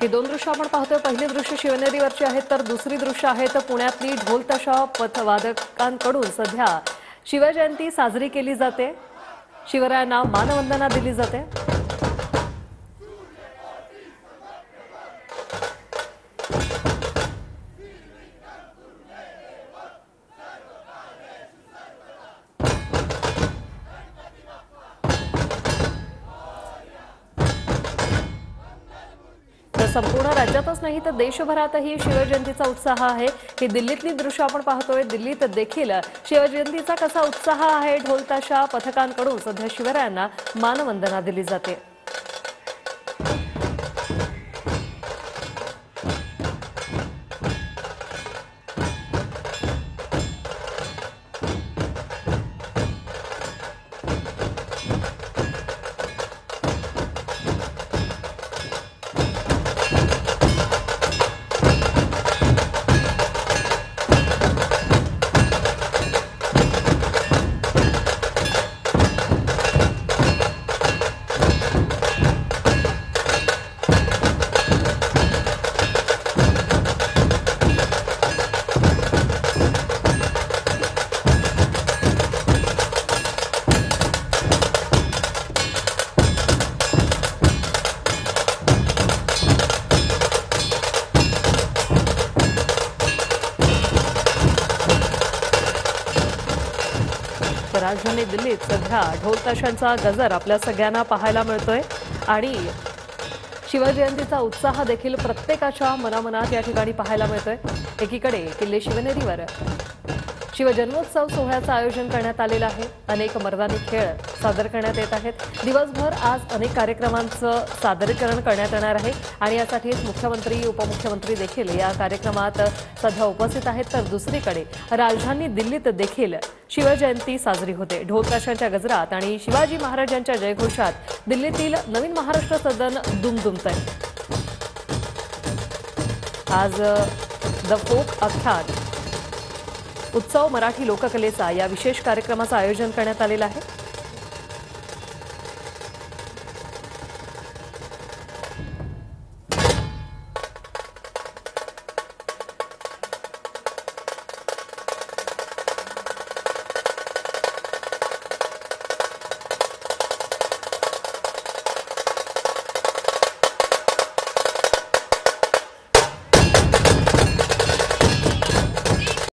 ही दोन दृश्य आपण पाहतोय। पहिली दृश्य शिवनेरीवरची आहेत तर दुसरी दृश्य आहेत पुण्यातली ढोल ताशा पथवादकांकडून सध्या शिवजयंती साजरी केली जाते। शिवरायांना मानवंदना दिली जाते। संपूर्ण राज्यातच नाही तर देशभरातही शिवजयंतीचा उत्साह आहे। ही दिल्लीतली दृश्य आपण पाहतोय। दिल्लीत देखील शिवजयंतीचा कसा उत्साह आहे। ढोल ताशा पथकांकडून सध्या शिवरायांना मानवंदना दिली जाते। राजधानी दिल्लीत सध्या ढोल ताशांचा गजर आपल्या सगळ्यांना पाहायला मिळतोय आणि शिवजयंतीचा उत्साह देखील प्रत्येकाच्या मनामनात या ठिकाणी पाहायला मिळतोय। एकीकडे किल्ले शिवनेरीवर शिवजन्मोत्सव सोहळ्याचं आयोजन करण्यात आलेलं आहे। अनेक मर्दानी खेळ सादर करण्यात येत आहेत। दिवसभर आज अनेक कार्यक्रमांचं सादरीकरण करण्यात येणार आहे आणि यासाठीच मुख्यमंत्री उपमुख्यमंत्री देखील या कार्यक्रमात सध्या उपस्थित आहेत। तर दुसरीकडे राजधानी दिल्लीत देखील शिवजयंती साजरी होते। ढोल ताशांच्या गजरात आणि शिवाजी महाराजांच्या जयघोषात दिल्लीतील नवीन महाराष्ट्र सदन दुमदुमतंय। आज द फोक अख्यात उत्सव मराठी लोककलेचा या विशेष कार्यक्रमाचं आयोजन करण्यात आलेलं आहे।